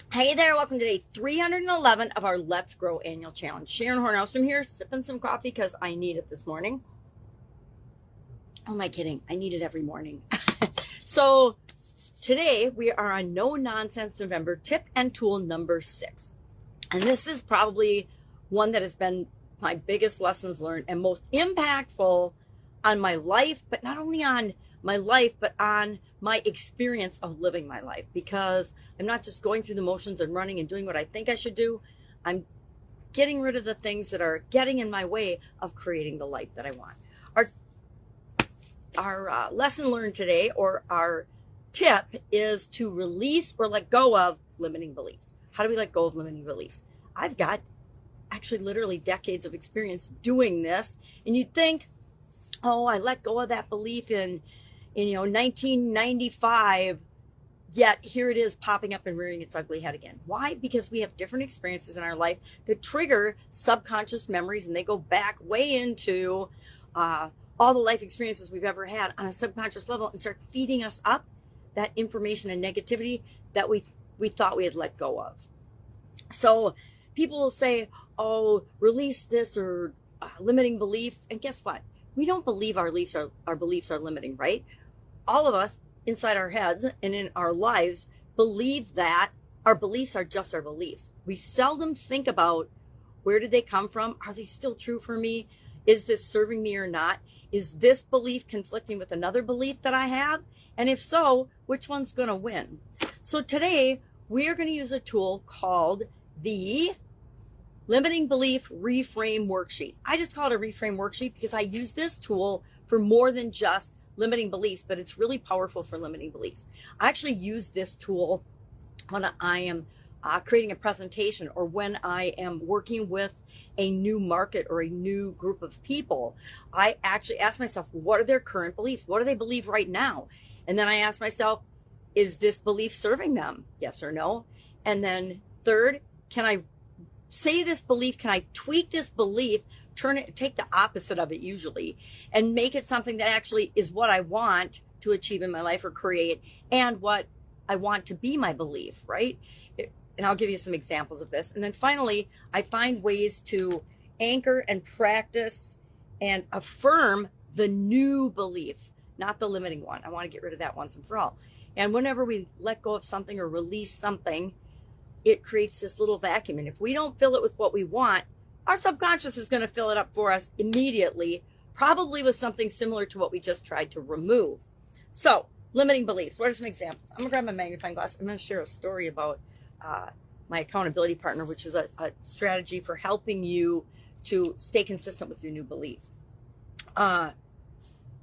Hey there, welcome to day 311 of our Let's Grow annual challenge. Sharon Horne-Ellstrom here, sipping some coffee because I need it this morning. Oh, am I kidding? I need it every morning. So today we are on No Nonsense November, tip and tool number 6. And this is probably one that has been my biggest lessons learned and most impactful on my life, but not only on my life, but on my experience of living my life, because I'm not just going through the motions and running and doing what I think I should do. I'm getting rid of the things that are getting in my way of creating the life that I want. Our lesson learned today, or our tip, is to release or let go of limiting beliefs. How do we let go of limiting beliefs? I've got actually literally decades of experience doing this, and you'd think, oh, I let go of that belief in 1995, yet here it is popping up and rearing its ugly head again. Why? Because we have different experiences in our life that trigger subconscious memories, and they go back way into all the life experiences we've ever had on a subconscious level, and start feeding us up that information and negativity that we thought we had let go of. So people will say, oh, release this, or limiting belief. And guess what? We don't believe our beliefs are limiting, right? All of us inside our heads and in our lives believe that our beliefs are just our beliefs. We seldom think about, where did they come from? Are they still true for me? Is this serving me or not? Is this belief conflicting with another belief that I have? And if so, which one's going to win? So today we are going to use a tool called the Limiting Belief Reframe Worksheet. I just call it a reframe worksheet because I use this tool for more than just limiting beliefs, but it's really powerful for limiting beliefs. I actually use this tool when I am creating a presentation, or when I am working with a new market or a new group of people. I actually ask myself, what are their current beliefs? What do they believe right now? And then I ask myself, is this belief serving them? Yes or no? And then third, can I say this belief? Can I tweak this belief, take the opposite of it usually, and make it something that actually is what I want to achieve in my life or create, and what I want to be my belief, right? And I'll give you some examples of this. And then finally, I find ways to anchor and practice and affirm the new belief, not the limiting one. I want to get rid of that once and for all. And whenever we let go of something or release something, it creates this little vacuum. And if we don't fill it with what we want, our subconscious is going to fill it up for us immediately, probably with something similar to what we just tried to remove. So, limiting beliefs. What are some examples? I'm going to grab my magnifying glass. I'm going to share a story about my accountability partner, which is a strategy for helping you to stay consistent with your new belief.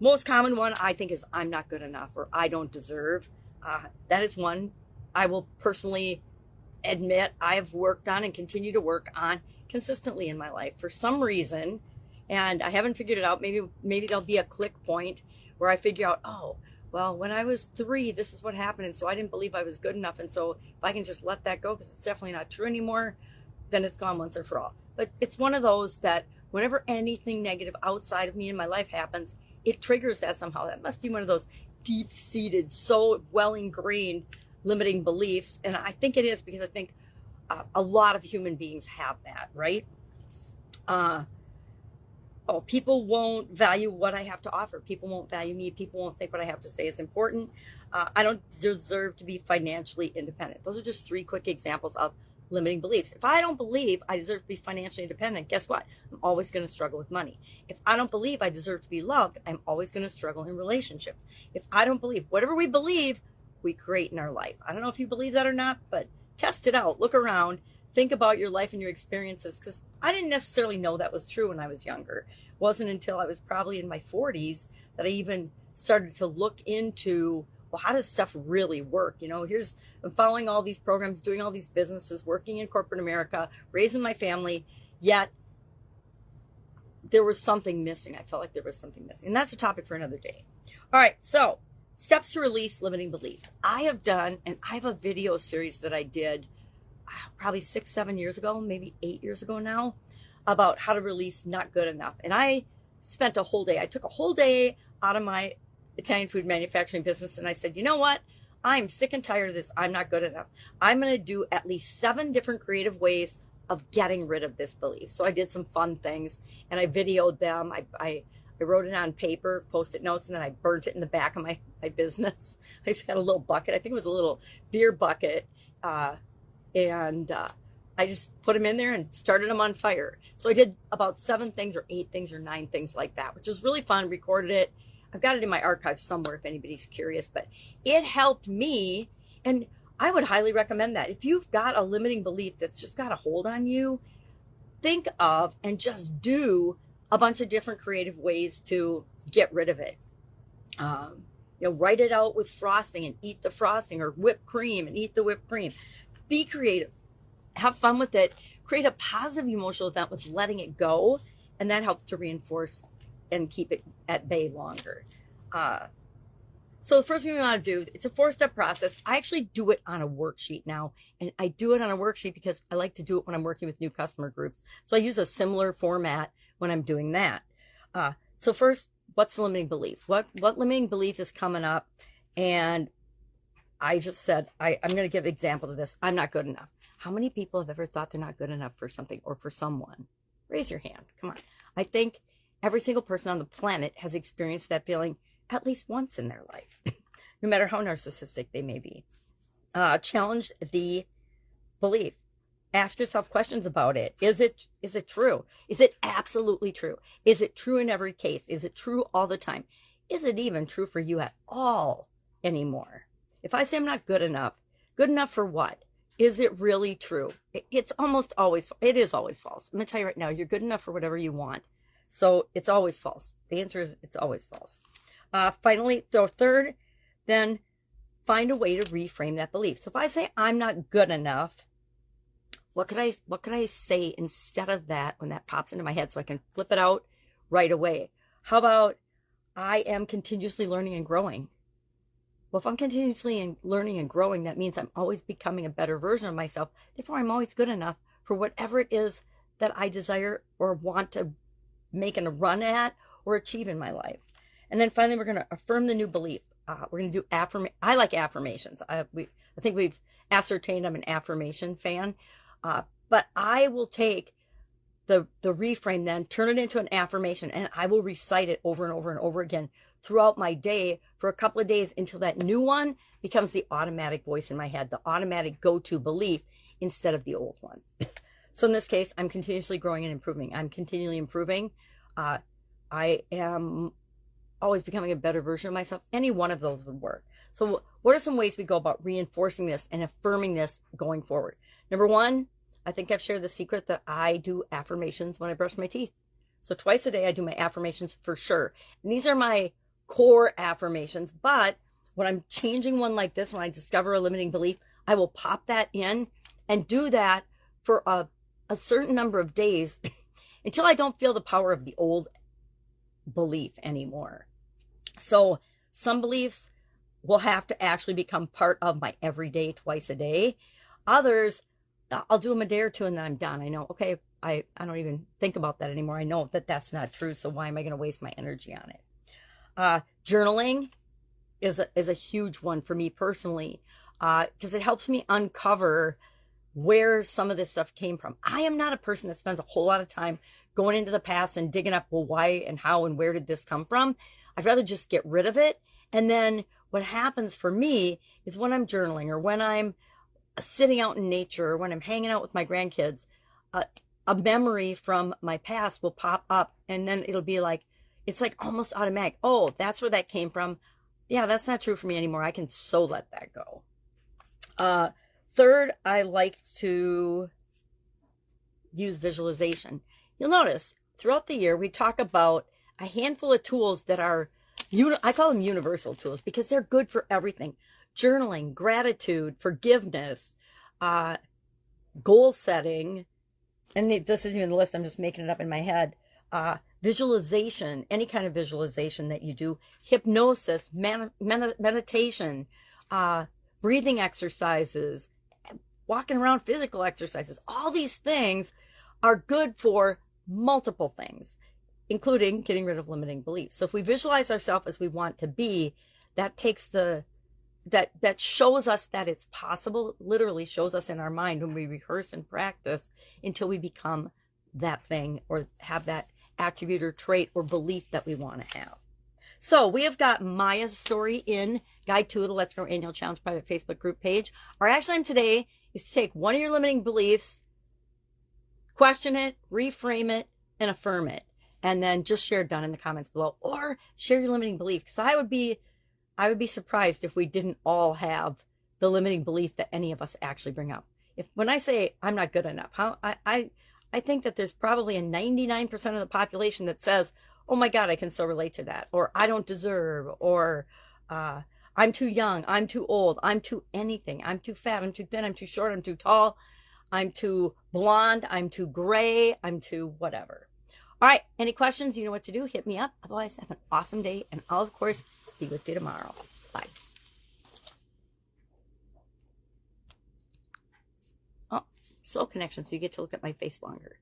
Most common one, I think, is I'm not good enough, or I don't deserve. That is one I will personally admit I have worked on and continue to work on consistently in my life for some reason, and I haven't figured it out. Maybe there'll be a click point where I figure out, oh, well, when I was 3, this is what happened, and so I didn't believe I was good enough, and so if I can just let that go, because it's definitely not true anymore, then it's gone once and for all. But it's one of those that whenever anything negative outside of me in my life happens, it triggers that somehow. That must be one of those deep-seated, so well-ingrained limiting beliefs. And I think it is, because I think a lot of human beings have that, right? People won't value what I have to offer. People won't value me. People won't think what I have to say is important. I don't deserve to be financially independent. Those are just 3 quick examples of limiting beliefs. If I don't believe I deserve to be financially independent, guess what? I'm always going to struggle with money. If I don't believe I deserve to be loved, I'm always going to struggle in relationships. If I don't believe, whatever we believe, we create in our life. I don't know if you believe that or not, but test it out. Look around. Think about your life and your experiences, because I didn't necessarily know that was true when I was younger. It wasn't until I was probably in my 40s that I even started to look into, well, how does stuff really work? I'm following all these programs, doing all these businesses, working in corporate America, raising my family, yet there was something missing. I felt like there was something missing. And that's a topic for another day. All right, so steps to release limiting beliefs. I have a video series that I did probably 6-7 years ago, maybe 8 years ago now, about how to release not good enough. And I spent I took a whole day out of my Italian food manufacturing business, and I said, you know what? I'm sick and tired of this. I'm not good enough. I'm going to do at least 7 different creative ways of getting rid of this belief. So I did some fun things and I videoed them. I wrote it on paper, Post-it notes, and then I burnt it in the back of my business. I just had a little bucket. I think it was a little beer bucket. And I just put them in there and started them on fire. So I did about 7 things or 8 things or 9 things like that, which was really fun. Recorded it. I've got it in my archive somewhere if anybody's curious, but it helped me. And I would highly recommend that. If you've got a limiting belief that's just got a hold on you, think of and just do a bunch of different creative ways to get rid of it. Write it out with frosting and eat the frosting, or whipped cream and eat the whipped cream. Be creative. Have fun with it. Create a positive emotional event with letting it go, and that helps to reinforce and keep it at bay longer. So the first thing we want to do, it's a 4-step process. I actually do it on a worksheet now, and I do it on a worksheet because I like to do it when I'm working with new customer groups. So I use a similar format when I'm doing that. So first, what's the limiting belief? What limiting belief is coming up? And I just said, I'm going to give examples of this. I'm not good enough. How many people have ever thought they're not good enough for something or for someone? Raise your hand. Come on. I think every single person on the planet has experienced that feeling at least once in their life, no matter how narcissistic they may be. Challenge the belief. Ask yourself questions about it. Is it true? Is it absolutely true? Is it true in every case? Is it true all the time? Is it even true for you at all anymore? If I say I'm not good enough for what? Is it really true? It is always false. I'm going to tell you right now, you're good enough for whatever you want. So it's always false. The answer is it's always false. Finally, the third, then find a way to reframe that belief. So if I say I'm not good enough, what could I say instead of that when that pops into my head so I can flip it out right away? How about I am continuously learning and growing? Well, if I'm continuously learning and growing, that means I'm always becoming a better version of myself. Therefore, I'm always good enough for whatever it is that I desire or want to make a run at or achieve in my life. And then finally, we're going to affirm the new belief. We're going to do I like affirmations. I think we've ascertained I'm an affirmation fan. But I will take the reframe, then turn it into an affirmation, and I will recite it over and over and over again throughout my day for a couple of days until that new one becomes the automatic voice in my head, the automatic go-to belief instead of the old one. So in this case, I'm continuously growing and improving. I'm continually improving. I am always becoming a better version of myself. Any one of those would work. So what are some ways we go about reinforcing this and affirming this going forward? Number one, I think I've shared the secret that I do affirmations when I brush my teeth. So twice a day, I do my affirmations for sure. And these are my core affirmations. But when I'm changing one like this, when I discover a limiting belief, I will pop that in and do that for a certain number of days until I don't feel the power of the old belief anymore. So some beliefs will have to actually become part of my everyday, twice a day. Others, I'll do them a day or two and then I'm done. I know, okay, I don't even think about that anymore. I know that that's not true. So why am I going to waste my energy on it? Journaling is a huge one for me personally, because it helps me uncover where some of this stuff came from. I am not a person that spends a whole lot of time going into the past and digging up, well, why and how and where did this come from? I'd rather just get rid of it. And then what happens for me is when I'm journaling or when I'm sitting out in nature or when I'm hanging out with my grandkids, a memory from my past will pop up and then it'll be like, it's like almost automatic. Oh, that's where that came from. Yeah, that's not true for me anymore. I can so let that go. Third, I like to use visualization. You'll notice throughout the year, we talk about a handful of tools that are, I call them universal tools because they're good for everything. Journaling, gratitude, forgiveness, goal setting, and this isn't even the list, I'm just making it up in my head. Visualization, any kind of visualization that you do, hypnosis, meditation, breathing exercises, walking around, physical exercises. All these things are good for multiple things, including getting rid of limiting beliefs. So if we visualize ourselves as we want to be, that takes the that shows us that it's possible, literally shows us in our mind when we rehearse and practice until we become that thing or have that attribute or trait or belief that we want to have. So we have got Maya's story in Guide 2 of the Let's Grow Annual Challenge private Facebook group page. Our action item today is to take one of your limiting beliefs, question it, reframe it, and affirm it. And then just share it down in the comments below, or share your limiting belief. Because I would be surprised if we didn't all have the limiting belief that any of us actually bring up. When I say I'm not good enough, I think that there's probably a 99% of the population that says, oh my God, I can so relate to that. Or I don't deserve, or I'm too young, I'm too old, I'm too anything, I'm too fat, I'm too thin, I'm too short, I'm too tall, I'm too blonde, I'm too gray, I'm too whatever. All right, any questions? You know what to do. Hit me up. Otherwise, have an awesome day, and I'll, of course, be with you tomorrow. Bye. Oh, slow connection, so you get to look at my face longer.